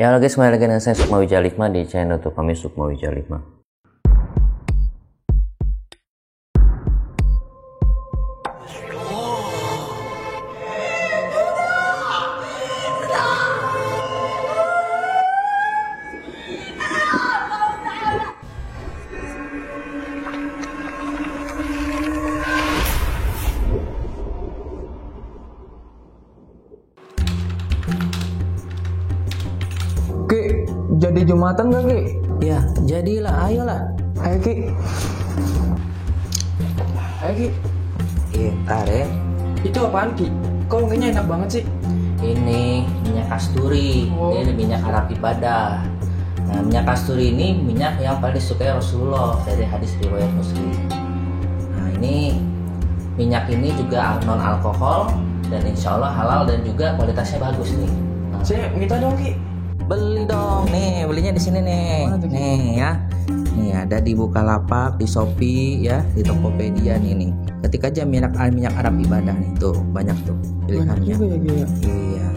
Ya halo guys, kembali lagi dengan saya Sukma Wijalikma di channel YouTube kami Sukma Wijalikma. Ki, jadi Jumatan gak Ki? Ya, jadilah, ayolah. Ayo Ki. Ayo Ki. Ntar ya. Itu apaan Ki? Kok wanginya enak banget sih? Ini minyak kasturi. Oh. Ini minyak Arab ibadah. Nah, minyak kasturi ini minyak yang paling disukai Rasulullah dari hadis riwayat Muslim. Nah, ini minyak ini juga non alkohol dan insya Allah halal dan juga kualitasnya bagus nih. Nah, Saya minta dong Ki. beli dong, nih belinya di sini nih. Mana tuh, Ki? Nih ya. Nih ada di Bukalapak, di Shopee ya, di Tokopedia nih. Ketik aja minyak Arab ibadah nih, tuh banyak tuh Banyak pilihannya. juga ya Ki ya. Iya.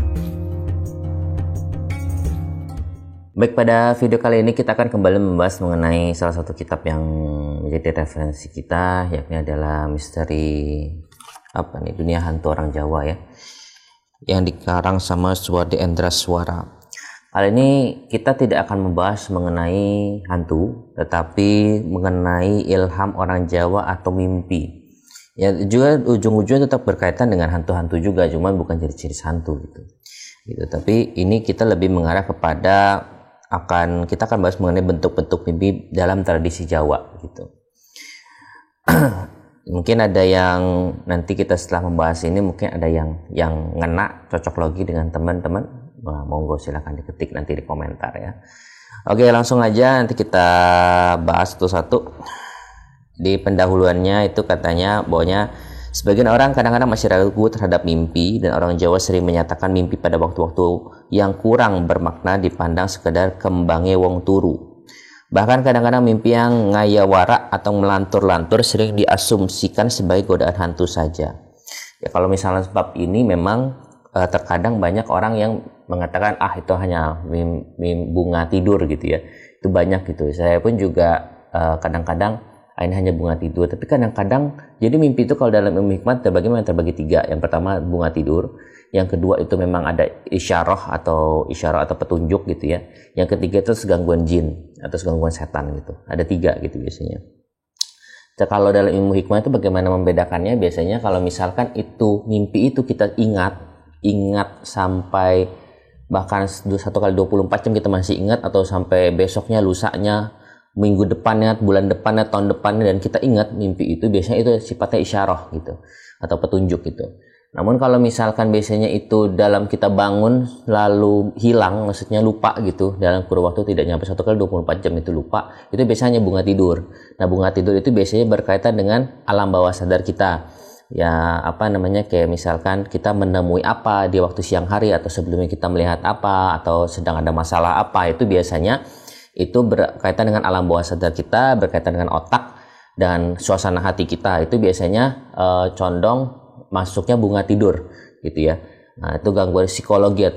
Baik, pada video kali ini kita akan kembali membahas mengenai salah satu kitab yang menjadi referensi kita, yakni adalah misteri Dunia Hantu Orang Jawa ya, yang dikarang sama Suwardi Endra Swara. Kali ini kita tidak akan membahas mengenai hantu, tetapi mengenai ilham orang Jawa atau mimpi. Ya juga ujung-ujungnya tetap berkaitan dengan hantu-hantu juga, cuman bukan ciri-ciri hantu gitu. Tapi ini kita lebih mengarah kepada kita akan bahas mengenai bentuk-bentuk mimpi dalam tradisi Jawa gitu. Mungkin ada yang nanti kita setelah membahas ini mungkin ada yang ngena, cocok logi dengan teman-teman. Nah, monggo silahkan diketik nanti di komentar ya. Oke, langsung aja nanti kita bahas satu-satu. Di pendahuluannya itu katanya bahwanya sebagian orang kadang-kadang masih ragu terhadap mimpi, dan orang Jawa sering menyatakan mimpi pada waktu-waktu yang kurang bermakna dipandang sekedar kembangnya wong turu. Bahkan kadang-kadang mimpi yang ngayawara atau melantur-lantur sering diasumsikan sebagai godaan hantu saja. Ya kalau misalnya sebab ini memang terkadang banyak orang yang mengatakan itu hanya bunga tidur gitu ya. Itu banyak gitu. Saya pun juga kadang-kadang ini hanya bunga tidur, tapi kadang-kadang jadi mimpi itu kalau dalam ilmu hikmat terbagi 3. Yang pertama bunga tidur, yang kedua itu memang ada isyarah atau petunjuk gitu ya. Yang ketiga itu gangguan jin atau gangguan setan gitu. Ada 3 gitu biasanya. Nah, kalau dalam ilmu hikmah itu bagaimana membedakannya? Biasanya kalau misalkan itu mimpi itu kita ingat sampai bahkan 1 kali 24 jam kita masih ingat, atau sampai besoknya, lusanya, minggu depannya, bulan depannya, tahun depannya, dan kita ingat mimpi itu, biasanya itu sifatnya isyarah gitu atau petunjuk gitu. Namun kalau misalkan biasanya itu dalam kita bangun lalu hilang, maksudnya lupa gitu, dalam kurun waktu tidak nyampe 1 kali 24 jam itu lupa, itu biasanya bunga tidur. Nah, bunga tidur itu biasanya berkaitan dengan alam bawah sadar kita. Ya kayak misalkan kita menemui apa di waktu siang hari, atau sebelumnya kita melihat apa, atau sedang ada masalah apa, itu biasanya itu berkaitan dengan alam bawah sadar kita, berkaitan dengan otak dan suasana hati kita. Itu biasanya condong masuknya bunga tidur gitu ya. Nah, itu gangguan psikologi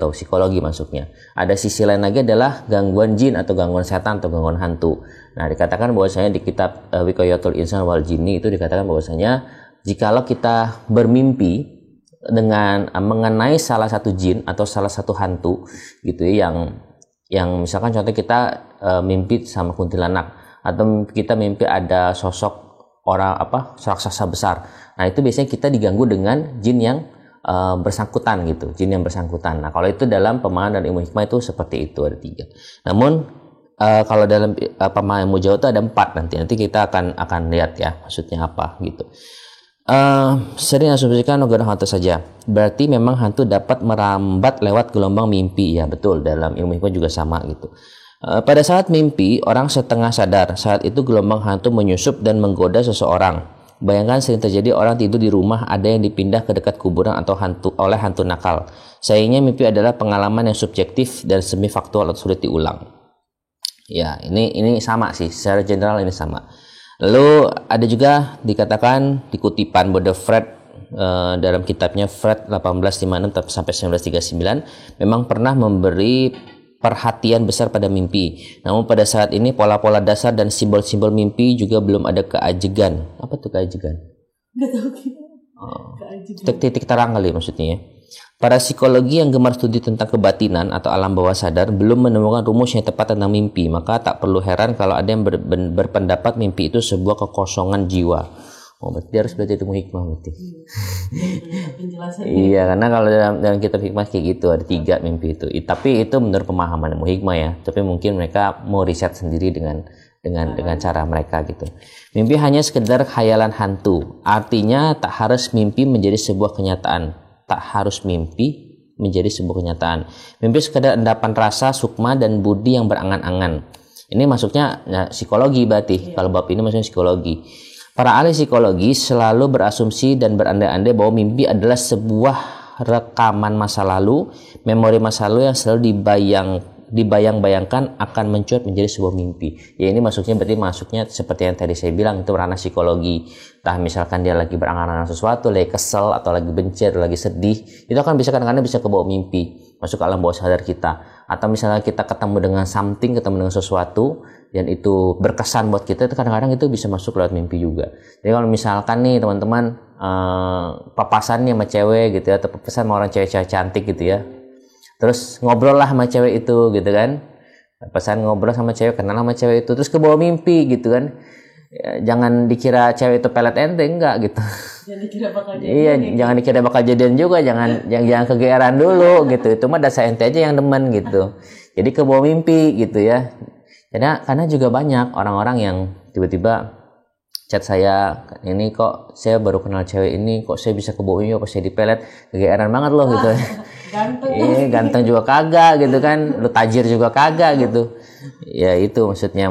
masuknya. Ada sisi lain lagi adalah gangguan jin atau gangguan setan atau gangguan hantu. Nah, dikatakan bahwasanya di kitab Wiqayatul Insan wal Jinni itu dikatakan bahwasanya jikalau kita bermimpi dengan mengenai salah satu jin atau salah satu hantu gitu ya, yang misalkan contoh kita mimpi sama kuntilanak, atau kita mimpi ada sosok orang raksasa besar. Nah, itu biasanya kita diganggu dengan jin yang bersangkutan gitu, jin yang bersangkutan. Nah, kalau itu dalam pemahaman dan ilmu hikmah itu seperti itu, ada 3. Namun kalau dalam pemahaman ilmu Jawa itu ada 4 nanti kita akan lihat ya maksudnya apa gitu. Sering asumsikan godaan hantu saja. Berarti memang hantu dapat merambat lewat gelombang mimpi. Ya betul, dalam ilmu hikmah juga sama gitu. Pada saat mimpi, orang setengah sadar. Saat itu gelombang hantu menyusup dan menggoda seseorang. Bayangkan sering terjadi orang tidur di rumah, ada yang dipindah ke dekat kuburan atau oleh hantu nakal. Sayangnya mimpi adalah pengalaman yang subjektif dan semi faktual atau sulit diulang. Ya, ini sama sih, secara general ini sama. Lalu ada juga dikatakan di kutipan Bode Fred dalam kitabnya Fred 1856 sampai 1939 memang pernah memberi perhatian besar pada mimpi. Namun pada saat ini pola-pola dasar dan simbol-simbol mimpi juga belum ada keajegan. Apa tuh keajegan? Nggak tahu Titik terang kali maksudnya ya. Para psikologi yang gemar studi tentang kebatinan atau alam bawah sadar belum menemukan rumus yang tepat tentang mimpi, maka tak perlu heran kalau ada yang berpendapat mimpi itu sebuah kekosongan jiwa. Oh, berarti harus belajar ilmu hikmah berarti. Iya, karena kalau dalam kitab hikmah kayak gitu ada 3 mimpi itu. Tapi itu menurut pemahaman ilmu hikmah ya. Tapi mungkin mereka mau riset sendiri dengan cara mereka gitu. Mimpi hanya sekedar khayalan hantu. Artinya tak harus mimpi menjadi sebuah kenyataan. Tak harus mimpi menjadi sebuah kenyataan. Mimpi sekedar endapan rasa, sukma dan budi yang berangan-angan. Ini masuknya psikologi berarti. Kalau bab ini masuknya psikologi. Para ahli psikologi selalu berasumsi dan berandai-andai bahwa mimpi adalah sebuah rekaman masa lalu, memori masa lalu yang selalu dibayang-bayangkan akan mencuat menjadi sebuah mimpi. Ya ini masuknya seperti yang tadi saya bilang, itu ranah psikologi. Entah misalkan dia lagi berangan-angan sesuatu, lagi kesel atau lagi benci atau lagi sedih, itu kan bisa kadang-kadang bisa kebawa mimpi, masuk ke alam bawah sadar kita. Atau misalnya kita ketemu dengan sesuatu dan itu berkesan buat kita, itu kadang-kadang itu bisa masuk lewat mimpi juga. Jadi kalau misalkan nih teman-teman papasan nih sama cewek gitu ya, atau papasan sama orang cewek-cewek cantik gitu ya, terus ngobrol lah sama cewek itu gitu kan, papasan ngobrol sama cewek, kenal sama cewek itu, terus kebawa mimpi gitu kan, ya, jangan dikira cewek itu pelet ente, enggak gitu. Jangan dikira bakal jadian. Iya, jangan dikira bakal jadian juga, jangan kegeeran dulu gitu. Itu mah dasar ente aja yang demen gitu. Jadi kebawa mimpi gitu ya. Karena juga banyak orang-orang yang tiba-tiba chat saya, ini kok saya baru kenal cewek ini, kok saya bisa kebawa mimpi, kok saya dipelet, kegeeran banget loh gitu. Ganteng. Iya, ganteng juga kagak gitu kan, lu tajir juga kagak gitu. Ya itu maksudnya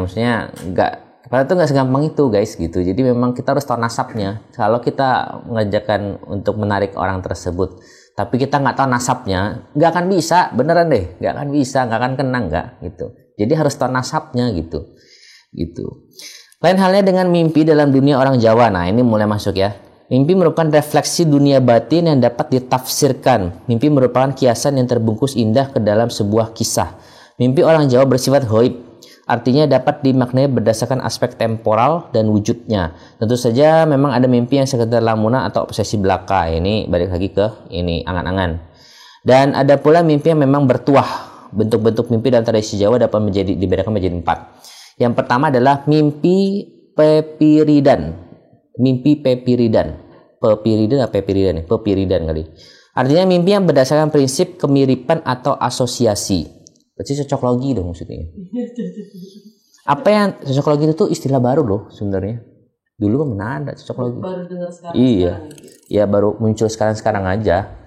enggak. Padahal itu nggak segampang itu guys gitu. Jadi memang kita harus tahu nasabnya. Kalau kita mengajarkan untuk menarik orang tersebut, tapi kita nggak tahu nasabnya, nggak akan bisa, beneran deh, nggak akan bisa, nggak akan kena nggak gitu. Jadi harus tahu nasabnya gitu. Lain halnya dengan mimpi dalam dunia orang Jawa. Nah ini mulai masuk ya. Mimpi merupakan refleksi dunia batin yang dapat ditafsirkan. Mimpi merupakan kiasan yang terbungkus indah ke dalam sebuah kisah. Mimpi orang Jawa bersifat ghaib. Artinya dapat dimaknai berdasarkan aspek temporal dan wujudnya. Tentu saja memang ada mimpi yang sekedar lamunan atau obsesi belaka. Ini balik lagi ke ini angan-angan. Dan ada pula mimpi yang memang bertuah. Bentuk-bentuk mimpi dalam tradisi Jawa dapat dibedakan menjadi 4. Yang pertama adalah mimpi pepiridan. Mimpi pepiridan. Pepiridan kali. Artinya mimpi yang berdasarkan prinsip kemiripan atau asosiasi. Berarti cocok logi dong maksudnya. Apa yang cocok logi itu istilah baru loh sebenarnya. Dulu kan mana ada cocok logi. Baru dengar sekarang. Iya. Ya baru muncul sekarang aja.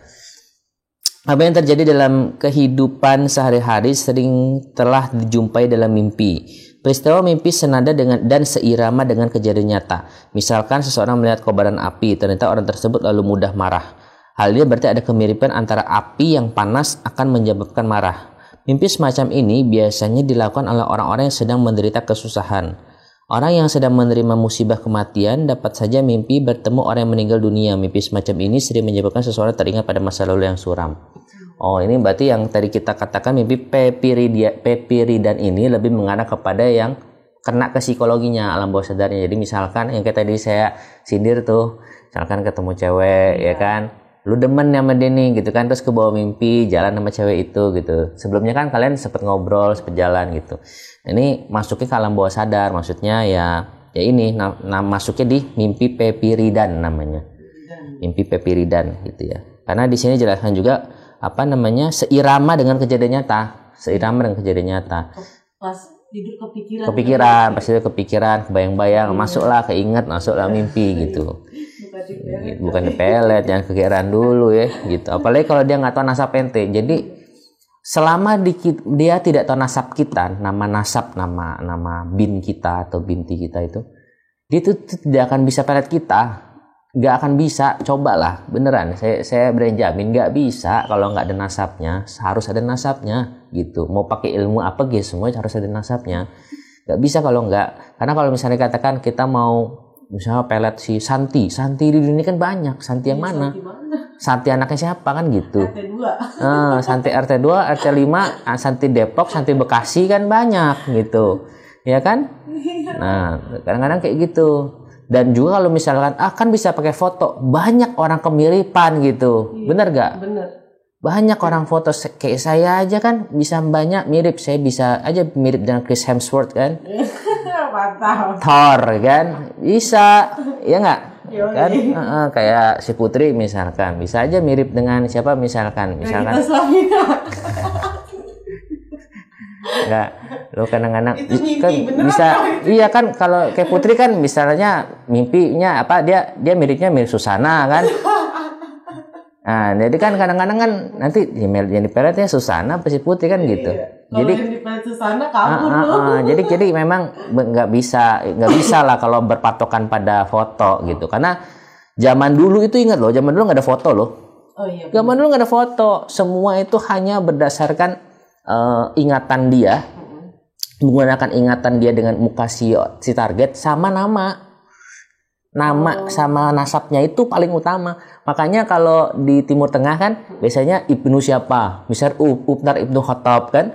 Apa yang terjadi dalam kehidupan sehari-hari sering telah dijumpai dalam mimpi. Peristiwa mimpi senada dengan dan seirama dengan kejadian nyata. Misalkan seseorang melihat kobaran api, ternyata orang tersebut lalu mudah marah. Hal ini berarti ada kemiripan antara api yang panas akan menyebabkan marah. Mimpi semacam ini biasanya dilakukan oleh orang-orang yang sedang menderita kesusahan. Orang yang sedang menerima musibah kematian dapat saja mimpi bertemu orang yang meninggal dunia. Mimpi semacam ini sering menyebabkan seseorang teringat pada masa lalu yang suram. Oh, ini berarti yang tadi kita katakan mimpi pepiridan ini lebih mengarah kepada yang kena ke psikologinya, alam bawah sadarnya. Jadi misalkan yang kayak tadi saya sindir tuh, misalkan ketemu cewek ya kan, lu demen sama dia nih gitu kan, terus ke bawah mimpi jalan sama cewek itu gitu. Sebelumnya kan kalian sempet ngobrol, sempet jalan gitu. Ini masuknya ke alam bawah sadar, maksudnya ya ini masuknya di mimpi pepiridan namanya. Mimpi pepiridan gitu ya. Karena di sini jelaskan juga seirama dengan kejadian nyata, Pas tidur kepikiran, pas tidur kepikiran, kebayang-bayang, masuklah mimpi gitu. Bukan dipelet, jangan kegeeran dulu ya gitu. Apalagi kalau dia nggak tahu nasab ente. Jadi selama dia tidak tahu nasab kita, nama bin kita atau binti kita itu, dia itu tidak akan bisa pelet kita. Nggak akan bisa, cobalah beneran. Saya berani jamin nggak bisa kalau nggak ada nasabnya. Harus ada nasabnya gitu. Mau pakai ilmu apa gitu, semua harus ada nasabnya. Nggak bisa kalau nggak. Karena kalau misalnya katakan kita mau misalnya pelet si Santi di dunia kan banyak. Santi yang mana? Santi anaknya siapa kan gitu. RT2. Santi RT2, RT5, Santi Depok, Santi Bekasi kan banyak gitu. Ya kan? Nah, kadang-kadang kayak gitu. Dan juga kalau misalkan kan bisa pakai foto, banyak orang kemiripan gitu. Bener gak? Bener. Banyak orang foto kayak saya aja kan bisa banyak mirip. Saya bisa aja mirip dengan Chris Hemsworth kan. Mantap. Thor kan bisa, ya nggak? Yoi. Kan kayak si Putri misalkan bisa aja mirip dengan siapa misalkan Kita Slavina. nggak lo kadang-kadang Itu mimpi, kan beneran bisa kan? iya kan kalau kayak Putri kan misalnya mimpinya apa dia miripnya mirip Susana kan. Nah jadi kan kadang-kadang kan nanti yang diperetnya Susana apa si Putri kan gitu. Kalau Jadi yang di sana kabur tuh. jadi memang nggak bisa lah kalau berpatokan pada foto gitu karena zaman dulu itu ingat loh zaman dulu nggak ada foto loh. Oh iya. Zaman dulu nggak ada foto semua itu hanya berdasarkan ingatan dia menggunakan ingatan dia dengan muka si target sama nama sama nasabnya itu paling utama. Makanya kalau di Timur Tengah kan biasanya Ibnu siapa, misal Umar Ibnu Khattab kan,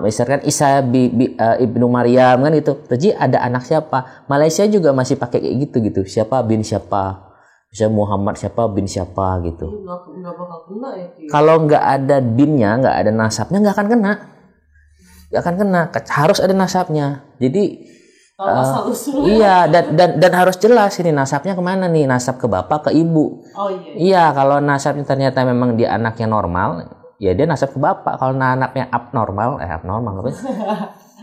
misalkan Isa Ibnu Maryam kan itu. Jadi ada anak siapa. Malaysia juga masih pakai kayak gitu siapa bin siapa, bisa Muhammad siapa bin siapa gitu. Nggak bakal kena ya. Kalau nggak ada binnya, nggak ada nasabnya, nggak akan kena. Harus ada nasabnya. Jadi Asal usul. iya dan harus jelas ini nasabnya kemana nih, nasab ke bapak ke ibu. Oh iya. Iya kalau nasabnya ternyata memang dia anaknya normal, ya dia nasab ke bapak. Kalau anaknya abnormal apa?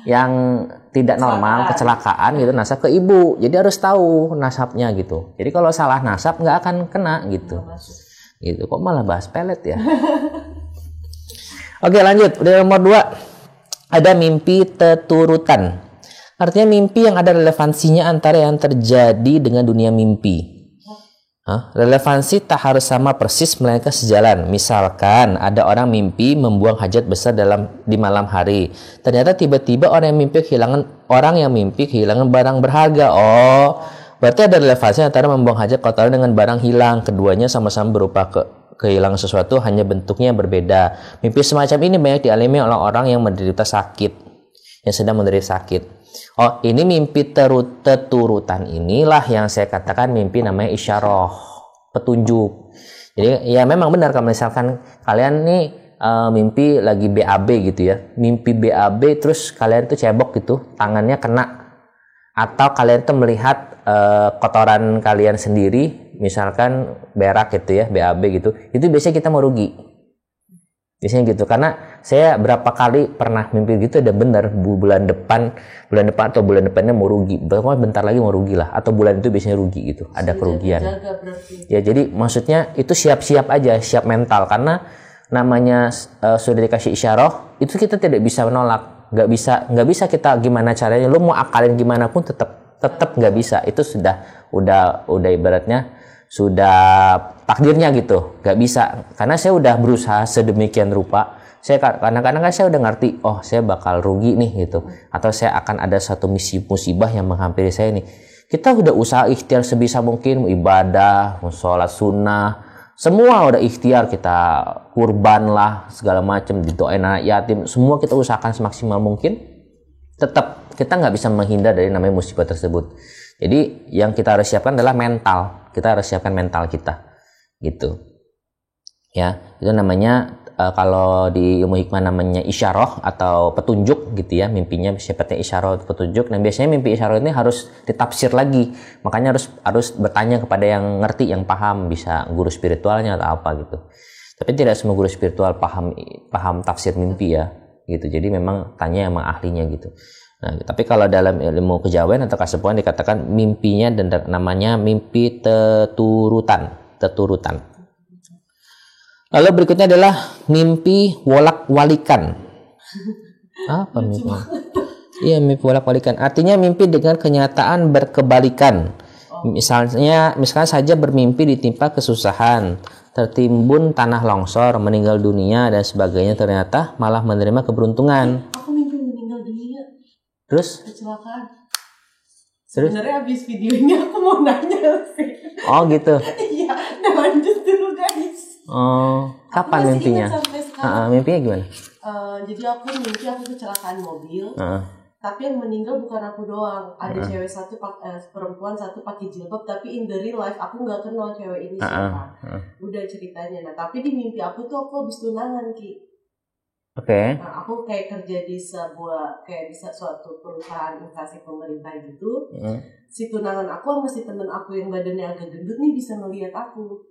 Yang tidak normal kecelakaan gitu nasab ke ibu. Jadi harus tahu nasabnya gitu. Jadi kalau salah nasab nggak akan kena gitu. Gitu kok malah bahas pelet ya. Oke lanjut, udah nomor 2 ada mimpi teturutan. Artinya mimpi yang ada relevansinya antara yang terjadi dengan dunia mimpi. Relevansi tak harus sama persis melainkan sejalan. Misalkan ada orang mimpi membuang hajat besar di malam hari. Ternyata tiba-tiba orang yang mimpi kehilangan barang berharga. Oh, berarti ada relevansi antara membuang hajat kotoran dengan barang hilang. Keduanya sama-sama berupa kehilangan sesuatu, hanya bentuknya yang berbeda. Mimpi semacam ini banyak dialami oleh orang yang menderita sakit, yang sedang menderita sakit. Oh, ini mimpi teturutan inilah yang saya katakan mimpi namanya isyarah, petunjuk. Jadi ya memang benar kalau misalkan kalian nih mimpi lagi BAB gitu ya. Mimpi BAB terus kalian tuh cebok gitu, tangannya kena. Atau kalian tuh melihat kotoran kalian sendiri, misalkan berak gitu ya, BAB gitu. Itu biasanya kita mau rugi. Biasanya gitu, karena saya berapa kali pernah mimpi gitu ada benar bulan depan atau bulan depannya mau rugi, pokoknya bentar lagi mau rugi lah, atau bulan itu biasanya rugi gitu, ada kerugian. Ya jadi maksudnya itu siap-siap aja, siap mental, karena namanya sudah dikasih isyarah itu kita tidak bisa menolak, nggak bisa kita gimana caranya, lu mau akalin gimana pun tetap nggak bisa, itu udah ibaratnya sudah takdirnya gitu, nggak bisa. Karena saya udah berusaha sedemikian rupa, saya kadang-kadang kan saya udah ngerti, oh saya bakal rugi nih gitu, atau saya akan ada satu musibah yang menghampiri saya nih. Kita udah usaha ikhtiar sebisa mungkin, ibadah, sholat sunnah, semua udah ikhtiar, kita kurban lah segala macam, didoain anak yatim, semua kita usahakan semaksimal mungkin. Tetap kita nggak bisa menghindar dari namanya musibah tersebut. Jadi yang kita harus siapkan adalah mental. Kita harus siapkan mental kita, gitu. Ya, itu namanya kalau di ilmu hikmah namanya isyarah atau petunjuk, gitu ya. Mimpinya sifatnya isyarah atau petunjuk. Nah biasanya mimpi isyarah ini harus ditafsir lagi. Makanya harus bertanya kepada yang ngerti, yang paham, bisa guru spiritualnya atau apa gitu. Tapi tidak semua guru spiritual paham tafsir mimpi ya, gitu. Jadi memang tanya yang ahlinya gitu. Nah, tapi kalau dalam ilmu kejawen atau kasepuhan dikatakan mimpinya dan namanya mimpi teturutan. Lalu berikutnya adalah mimpi wolak-walikan. Apa mimpi? Iya, mimpi wolak-walikan. Artinya mimpi dengan kenyataan berkebalikan. Misalkan saja bermimpi ditimpa kesusahan, tertimbun tanah longsor, meninggal dunia dan sebagainya, ternyata malah menerima keberuntungan. Aku mimpi meninggal dunia. Terus? Kecelakaan. Sebenarnya habis video ini aku mau nanya sih. Oh gitu. Iya, nah lanjut dulu guys. Oh, kapan masih mimpinya? ingat sampai sekarang. Mimpinya gimana? Jadi aku mimpi aku kecelakaan mobil. Heeh. Tapi yang meninggal bukan aku doang. Ada cewek satu, perempuan satu pakai jilbab. Tapi in the real life aku nggak kenal cewek ini siapa. Udah ceritanya. Nah tapi di mimpi aku tuh aku habis tunangan Ki. Oke. Nah aku kayak kerja di suatu perusahaan instansi pemerintah gitu. Si tunangan aku sama si temen aku yang badannya agak gendut nih bisa ngelihat aku.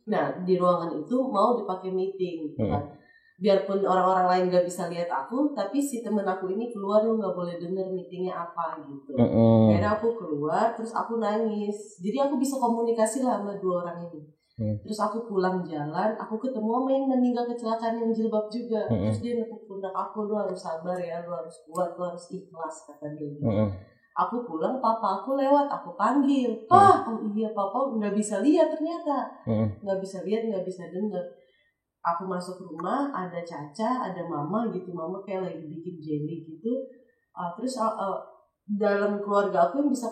Nah di ruangan itu mau dipakai meeting gitu kan. Biarpun orang-orang lain gak bisa lihat aku, tapi si temen aku ini keluar, lu gak boleh denger meetingnya apa gitu. Akhirnya aku keluar, terus aku nangis. Jadi aku bisa komunikasi lah sama dua orang ini. Terus aku pulang jalan, aku ketemu sama yang meninggal kecelakaan yang jilbab juga. Terus dia nepuk pundak aku, lu harus sabar ya, lu harus kuat, lu harus ikhlas, kata dia gitu. Aku pulang, papa aku lewat, aku panggil. Oh iya papa gak bisa lihat ternyata. Gak bisa lihat, gak bisa denger. Aku masuk rumah, ada Caca, ada Mama gitu. Mama kayak lagi bikin jelly gitu. Terus dalam keluarga aku yang bisa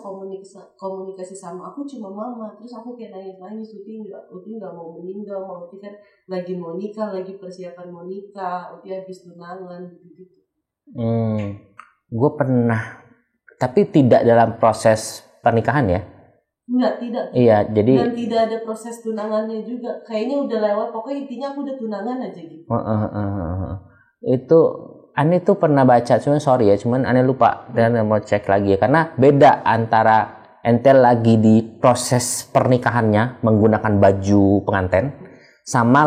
komunikasi sama aku cuma Mama. Terus aku kayak nangis-nangis. Uti nggak mau meninggal. Uti kan lagi mau nikah, lagi persiapan mau nikah. Uti habis tunangan gitu. Gue pernah, tapi tidak dalam proses pernikahan ya. Enggak, tidak. Iya, jadi dan tidak ada proses tunangannya juga. Kayaknya udah lewat. Pokoknya intinya aku udah tunangan aja gitu. Itu Ane tuh pernah baca, cuman Ane lupa dan mau cek lagi ya, karena beda antara ente lagi di proses pernikahannya menggunakan baju pengantin sama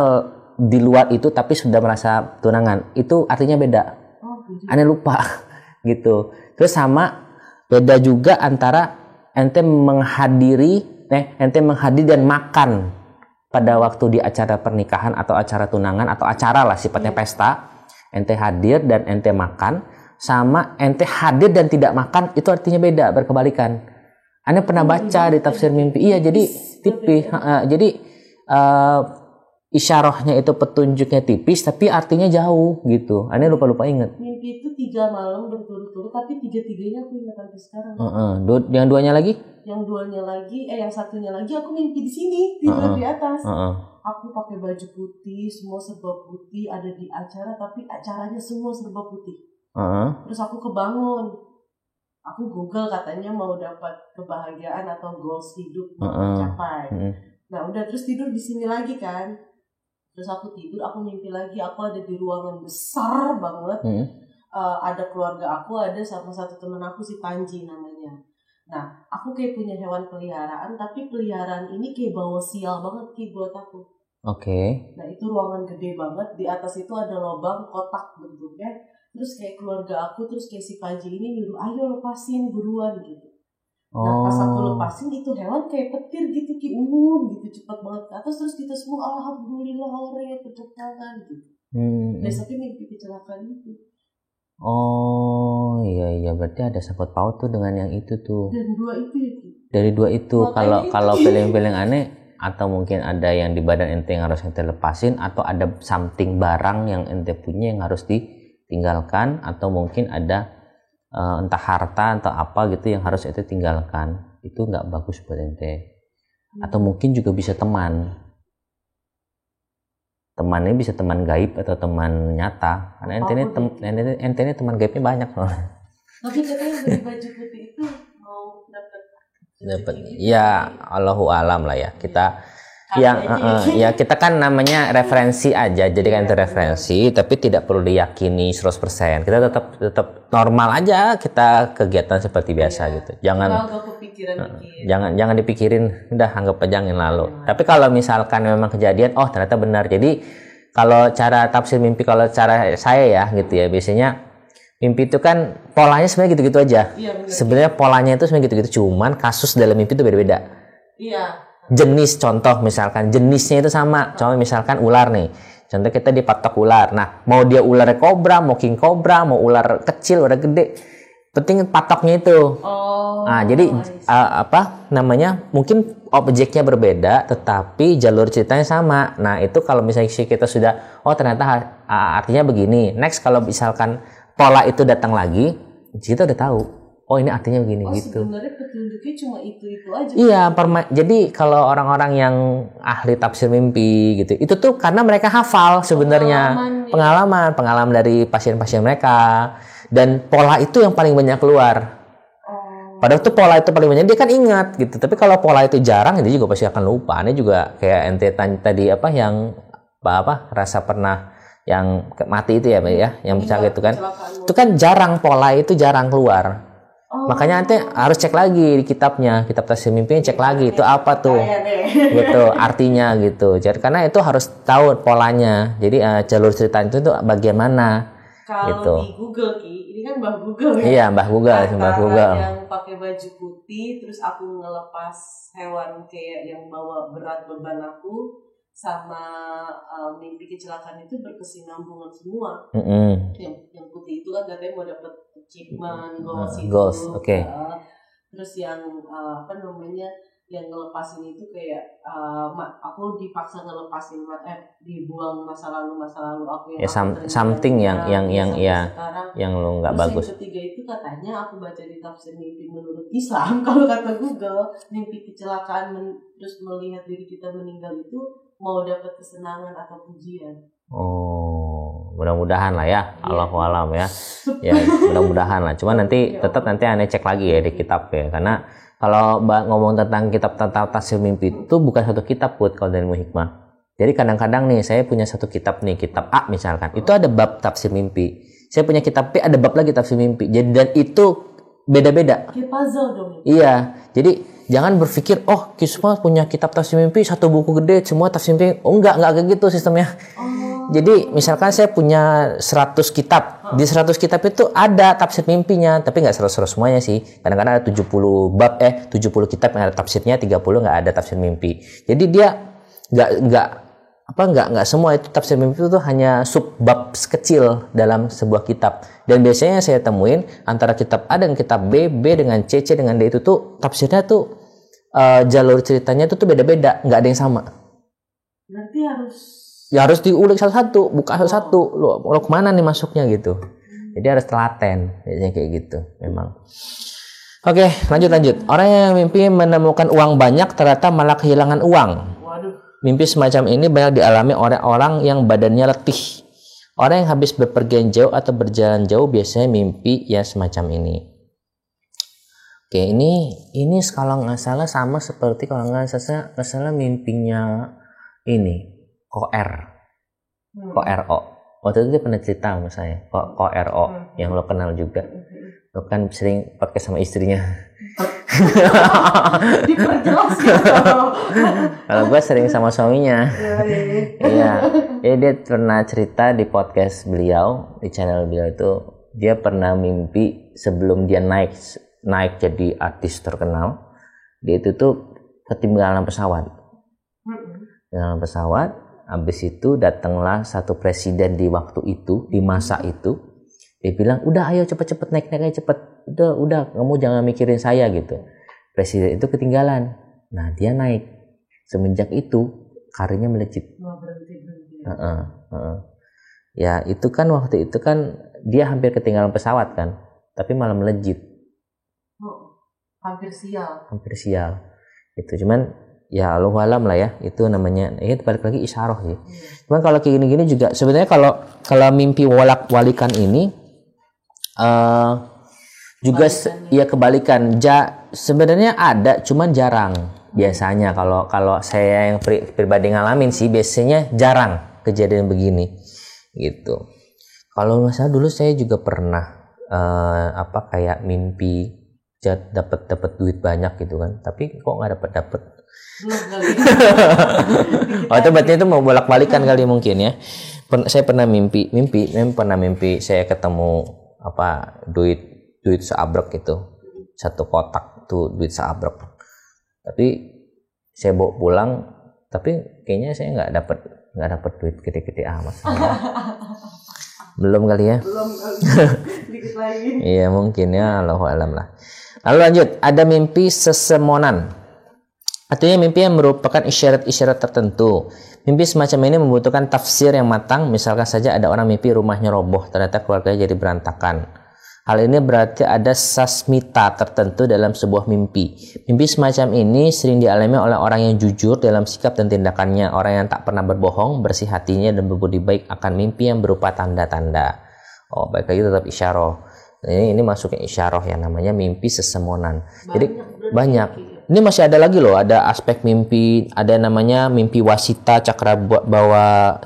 di luar itu tapi sudah merasa tunangan. Itu artinya beda. Ane lupa gitu. Terus sama beda juga antara ente menghadir dan makan pada waktu di acara pernikahan atau acara tunangan atau acara lah sifatnya pesta. Ente hadir dan ente makan, sama ente hadir dan tidak makan, itu artinya beda, berkebalikan. Ane pernah baca di tafsir mimpi. Iya, jadi tipis. Jadi isyarahnya itu petunjuknya tipis tapi artinya jauh gitu. Ane lupa ingat. Mimpi itu 3 malam berturut-turut tapi 3-3-nya aku ingat sampai sekarang. Yang duanya lagi? Yang satunya lagi aku mimpi di sini, tidur di atas. Aku pakai baju putih, semua serba putih, ada di acara tapi acaranya semua serba putih. Terus aku kebangun. Aku Google katanya mau dapat kebahagiaan atau goals hidup mau tercapai. Nah udah terus tidur di sini lagi kan. Terus aku tidur, aku mimpi lagi aku ada di ruangan besar banget. Ada keluarga aku, ada sama satu teman aku si Panji namanya. Nah, aku kayak punya hewan peliharaan, tapi peliharaan ini kayak bawa sial banget buat aku. Oke. Nah, itu ruangan gede banget, di atas itu ada lubang kotak bentuknya. Terus kayak keluarga aku, terus kayak si Panji ini nyuruh, ayo lepasin buruan gitu. Nah, pas aku lepasin itu hewan kayak petir gitu, kayak gitu, cepat banget ke atas. Terus kita semua, alhamdulillah, hore, tepuk tangan gitu. Besoknya mimpi kecelakaan itu. Oh iya, berarti ada sangkut paut tuh dengan yang itu tuh. Dari dua itu. Kalau feeling aneh, atau mungkin ada yang di badan ente yang harus ente lepasin, atau ada something barang yang ente punya yang harus ditinggalkan, atau mungkin ada entah harta atau apa gitu yang harus ente tinggalkan. Itu nggak bagus buat ente. Atau mungkin juga bisa temannya bisa teman gaib atau teman nyata, karena ente ini teman gaibnya banyak loh. Tapi katanya beli baju putih itu mau dapat ya Allahu alam lah ya, kita ya kita kan namanya referensi aja, jadi kan itu referensi tapi tidak perlu diyakini 100%. Kita tetap normal aja, kita kegiatan seperti biasa gitu. Jangan dipikirin, udah anggap aja yang lalu. Tapi kalau misalkan memang kejadian, oh ternyata benar. Jadi kalau cara tafsir mimpi, kalau cara saya ya gitu ya, biasanya mimpi itu kan polanya sebenarnya gitu-gitu aja. Sebenarnya polanya itu sebenarnya gitu-gitu, cuman kasus dalam mimpi itu beda-beda. Iya. Jenis, contoh misalkan jenisnya itu sama. Contoh misalkan ular nih. Contoh kita dipatok ular. Nah, mau dia ular kobra, mau king kobra, mau ular kecil, ular gede, penting patoknya itu. Jadi mungkin objeknya berbeda tetapi jalur ceritanya sama. Nah, itu kalau misalnya kita sudah ternyata artinya begini. Next kalau misalkan pola itu datang lagi, kita udah tahu. oh ini artinya begini gitu. Sebenarnya petunjuknya cuma itu aja. Iya, jadi kalau orang-orang yang ahli tafsir mimpi gitu, itu tuh karena mereka hafal sebenarnya pengalaman dari pasien-pasien mereka, dan pola itu yang paling banyak keluar. Padahal tuh pola itu paling banyak dia kan ingat gitu, tapi kalau pola itu jarang dia juga pasti akan lupa. Ini juga kayak ente tadi yang rasa pernah yang mati itu ya, Mbak ya, yang pecah gitu kan. Itu kan jarang, pola itu jarang keluar. Makanya nanti harus cek lagi di kitabnya, kitab tafsir mimpi, cek lagi itu apa tuh. Gitu, artinya gitu. Jadi karena itu harus tahu polanya. Jadi jalur cerita itu tuh bagaimana. Kalau gitu. Di Google ini kan Mbah Google ya. Iya, Mbah Google. Yang pakai baju putih, terus aku ngelepas hewan kayak yang bawa berat beban aku, sama mimpi kecelakaan itu berkesinambungan semua. Yang putih itu kan katanya mau dapat achievement, goals. Okay. Terus yang yang ngelepasin itu kayak aku dipaksa ngelepasin dibuang masa lalu aku yang something yang lo nggak bagus. Yang ketiga itu katanya aku baca di tafsir mimpi menurut Islam, kalau kata Google mimpi kecelakaan terus melihat diri kita meninggal itu mau dapat kesenangan atau pujian. Oh, mudah-mudahan lah ya, Allahu alam ya. Ya, mudah-mudahan lah. Cuma nanti tetap aneh cek lagi ya di kitab ya, karena kalau ngomong tentang kitab tafsir mimpi itu bukan satu kitab Put kalau dari Ilmu Hikmah. Jadi kadang-kadang nih saya punya satu kitab nih, kitab A misalkan, itu ada bab tafsir mimpi. Saya punya kitab B ada bab lagi tafsir mimpi. Jadi dan itu beda-beda. Kayak puzzle dong. Iya. Jadi jangan berpikir semua punya kitab tafsir mimpi satu buku gede semua tafsir mimpi. Enggak kayak gitu sistemnya. Jadi misalkan saya punya 100 kitab. Di 100 kitab itu ada tafsir mimpinya, tapi enggak 100 semuanya sih. Kadang-kadang ada 70 bab 70 kitab yang ada tafsirnya, 30 enggak ada tafsir mimpi. Jadi dia enggak semua itu tafsir mimpi itu hanya subbab kecil dalam sebuah kitab. Dan biasanya saya temuin antara kitab A dan kitab B, B dengan C, C dengan D itu tuh tafsirnya tuh jalur ceritanya itu tuh beda-beda, enggak ada yang sama. Berarti harus diulik satu-satu, buka satu-satu. Lo kemana nih masuknya gitu. Jadi harus telaten, biasanya kayak gitu memang. Oke, lanjut. Orang yang mimpi menemukan uang banyak ternyata malah kehilangan uang. Mimpi semacam ini banyak dialami oleh orang yang badannya letih. Orang yang habis bepergian jauh atau berjalan jauh biasanya mimpi ya semacam ini. Oke, ini kalau nggak salah sama seperti kalau nggak salah mimpinya ini Ko-RO. Waktu itu dia pernah cerita sama saya, Ko-RO yang lo kenal juga. Lo kan sering pakai sama istrinya. Diperjelas ya. Kalau gue sering sama suaminya. Iya. Dia pernah cerita di podcast beliau, di channel beliau itu, dia pernah mimpi sebelum dia naik jadi artis terkenal. Dia itu tuh ketinggalan pesawat. Habis itu datanglah satu presiden di waktu itu, di masa itu. Dia bilang, udah ayo cepet-cepet naik aja cepet. Udah kamu jangan mikirin saya gitu. Presiden itu ketinggalan. Nah dia naik. Semenjak itu karirnya melejit. Ya itu kan waktu itu kan dia hampir ketinggalan pesawat kan. Tapi malah melejit. Hampir sial. Itu cuman ya Allahu alam lah ya, itu namanya itu balik lagi isyarah sih. Cuman kalau kayak gini-gini juga sebenarnya kalau mimpi walikan ini juga kebalikan. Sebenarnya ada cuman jarang. Biasanya kalau saya yang pribadi ngalamin sih biasanya jarang kejadian begini gitu. Kalau nggak salah dulu saya juga pernah kayak mimpi dapat duit banyak gitu kan, tapi kok nggak dapat. Itu berarti itu mau bolak-balikan kali mungkin ya. Saya pernah mimpi saya ketemu duit seabrek itu, satu kotak tuh duit seabrek. Tapi saya bawa pulang, tapi kayaknya saya nggak dapat duit gede-gede amat. Belum kali ya. Dikit lagi. Iya mungkin ya, Allahu alam lah. Lalu lanjut, ada mimpi sesemonan. Artinya mimpi yang merupakan isyarat-isyarat tertentu. Mimpi semacam ini membutuhkan tafsir yang matang. Misalkan saja ada orang mimpi rumahnya roboh, ternyata keluarganya jadi berantakan. Hal ini berarti ada sasmita tertentu dalam sebuah mimpi. Mimpi semacam ini sering dialami oleh orang yang jujur dalam sikap dan tindakannya, orang yang tak pernah berbohong, bersih hatinya, dan berbudi baik akan mimpi yang berupa tanda-tanda. Oh, baik lagi tetap isyarah. Ini masuknya isyarah yang namanya mimpi sesemonan. Jadi banyak. Ini masih ada lagi loh, ada aspek mimpi, ada namanya mimpi wasita, cakrabawa,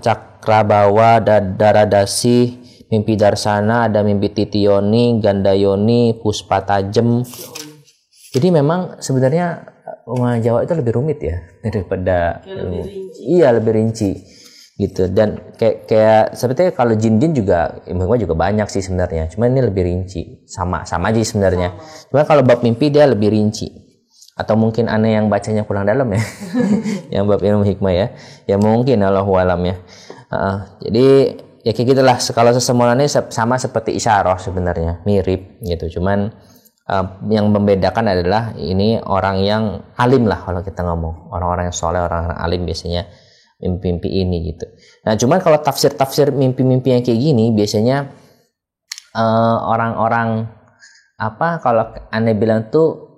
daradasi, mimpi darsana, ada mimpi titioni, gandayoni, puspa tajem. Jadi memang sebenarnya rumah Jawa itu lebih rumit ya daripada lebih rinci gitu. Dan kayak sepertinya kalau jin-jin juga banyak sih sebenarnya. Cuma ini lebih rinci, sama aja sebenarnya. Cuma kalau bab mimpi dia lebih rinci. Atau mungkin aneh yang bacanya kurang dalam ya. Yang bab ilmu hikmah ya. Ya mungkin Allahu alam ya. Jadi ya kayak gitulah, kalau sesemonannya sama seperti isyarah sebenarnya, mirip gitu. Cuman yang membedakan adalah ini orang yang alim lah kalau kita ngomong. Orang-orang yang soleh, orang-orang alim biasanya mimpi-mimpi ini gitu. Nah cuman kalau tafsir mimpi-mimpi yang kayak gini biasanya orang-orang kalau aneh bilang tuh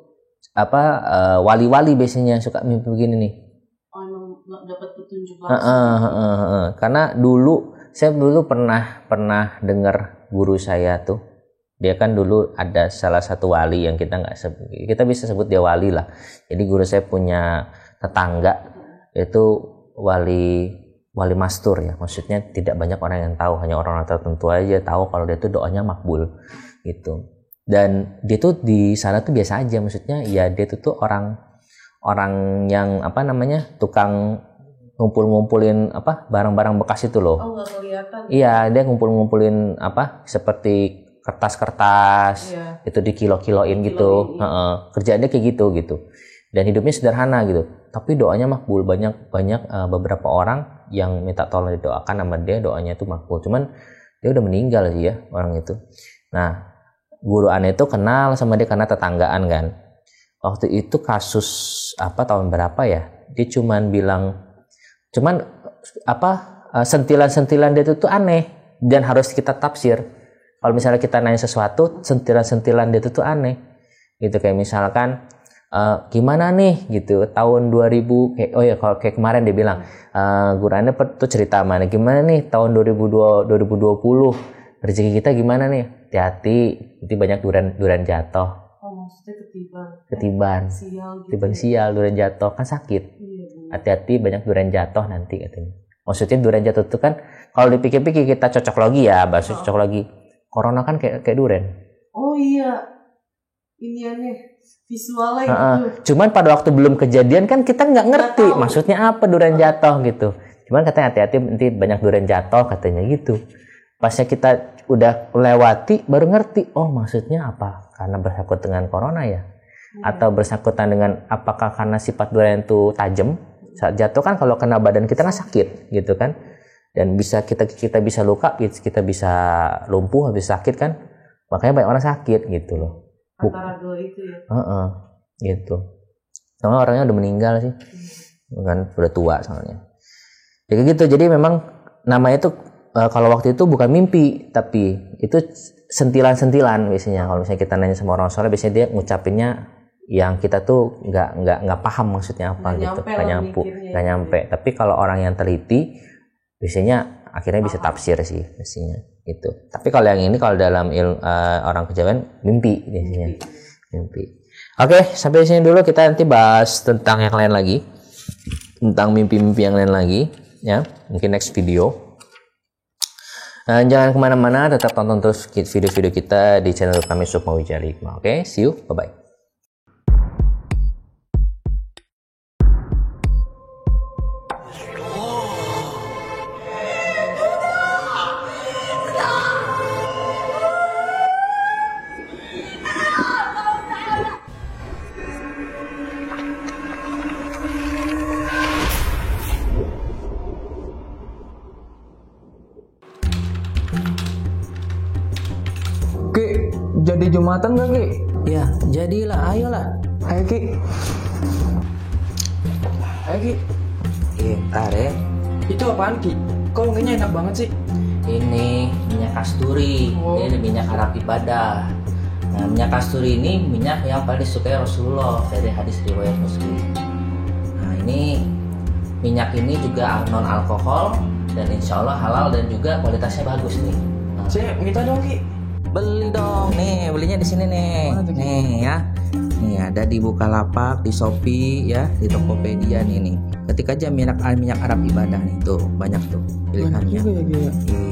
wali-wali biasanya suka mimpi begini nih. Emang dapat petunjuk langsung. Karena saya dulu pernah dengar guru saya tuh, dia kan dulu ada salah satu wali yang kita bisa sebut dia wali lah. Jadi guru saya punya tetangga itu wali mastur ya, maksudnya tidak banyak orang yang tahu, hanya orang-orang tertentu aja tahu kalau dia tuh doanya makbul gitu. Dan dia tuh di sana tuh biasa aja, maksudnya ya dia tuh orang yang tukang ngumpulin barang-barang bekas itu loh. Oh, nggak kelihatan. Iya, dia ngumpulin seperti kertas-kertas, itu dikilo-kiloin gitu. Kerjaannya kayak gitu. Dan hidupnya sederhana gitu. Tapi doanya makbul, banyak beberapa orang yang minta tolong didoakan sama dia, doanya itu makbul. Cuman dia udah meninggal sih ya orang itu. Nah, guru aneh itu kenal sama dia karena tetanggaan kan. Waktu itu kasus tahun berapa ya? Dia cuman sentilan-sentilan dia itu tuh aneh dan harus kita tafsir. Kalau misalnya kita nanya sesuatu, sentilan-sentilan dia itu tuh aneh. Gitu kayak misalkan gimana nih gitu tahun 2000 kalau kayak kemarin dia bilang guru aneh tuh cerita mana gimana nih tahun 2020 rezeki kita gimana nih? Hati-hati, nanti banyak durian jatuh. Oh, maksudnya ketiban. Sial, durian jatuh kan sakit. Iya. Hati-hati banyak durian jatuh nanti katanya. Maksudnya durian jatuh itu kan kalau dipikir-pikir kita cocok lagi ya, bahasa cocok lagi. Corona kan kayak durian. Oh iya. Ini aneh visualnya gitu. Cuman pada waktu belum kejadian kan kita nggak ngerti maksudnya apa durian jatuh gitu. Cuman katanya hati-hati nanti banyak durian jatuh katanya gitu. Pasnya kita udah lewati baru ngerti, oh maksudnya apa? Karena bersangkut dengan corona ya? Atau bersangkutan dengan apakah karena sifat durian itu tajam? Saat jatuh kan kalau kena badan kita kan sakit gitu kan? Dan bisa kita bisa luka, kita bisa lumpuh, habis sakit kan? Makanya banyak orang sakit gitu loh. Antara dua itu ya? Gitu. Soalnya orangnya udah meninggal sih. Kan udah tua soalnya. Ya gitu, jadi memang namanya itu kalau waktu itu bukan mimpi, tapi itu sentilan-sentilan biasanya. Kalau misalnya kita nanya sama orang soleh, biasanya dia ngucapinnya yang kita tuh nggak paham maksudnya apa gitu, nggak nyampe. Tapi kalau orang yang teliti, biasanya akhirnya bisa tafsir sih biasanya gitu. Tapi kalau yang ini kalau dalam orang kejawen mimpi biasanya mimpi. Oke, sampai sini dulu, kita nanti bahas tentang yang lain lagi, tentang mimpi-mimpi yang lain lagi ya, mungkin next video. Jangan kemana-mana, tetap tonton terus video-video kita di channel kami Sukma Wijaya Hikmah. Oke, see you, bye-bye. Ki, jadi Jumatan gak Ki? Ya, jadilah, ayolah. Ayo Ki. Ayo Ki. Ntar ya. Itu apaan Ki? Kok wanginya enak banget sih? Ini minyak kasturi, ini minyak Arab ibadah. Nah, minyak kasturi ini minyak yang paling disukai Rasulullah dari hadis riwayat Muslim. Nah, ini minyak ini juga non alkohol dan insya Allah halal dan juga kualitasnya bagus nih. Saya minta dong Ki. Beli dong, nih belinya di sini nih. Nih ya. Nih ada di Bukalapak, di Shopee ya, di Tokopedia nih. Ketik aja minyak Arab ibadah nih tuh, banyak tuh pilihannya. Banyak juga ya, Ki.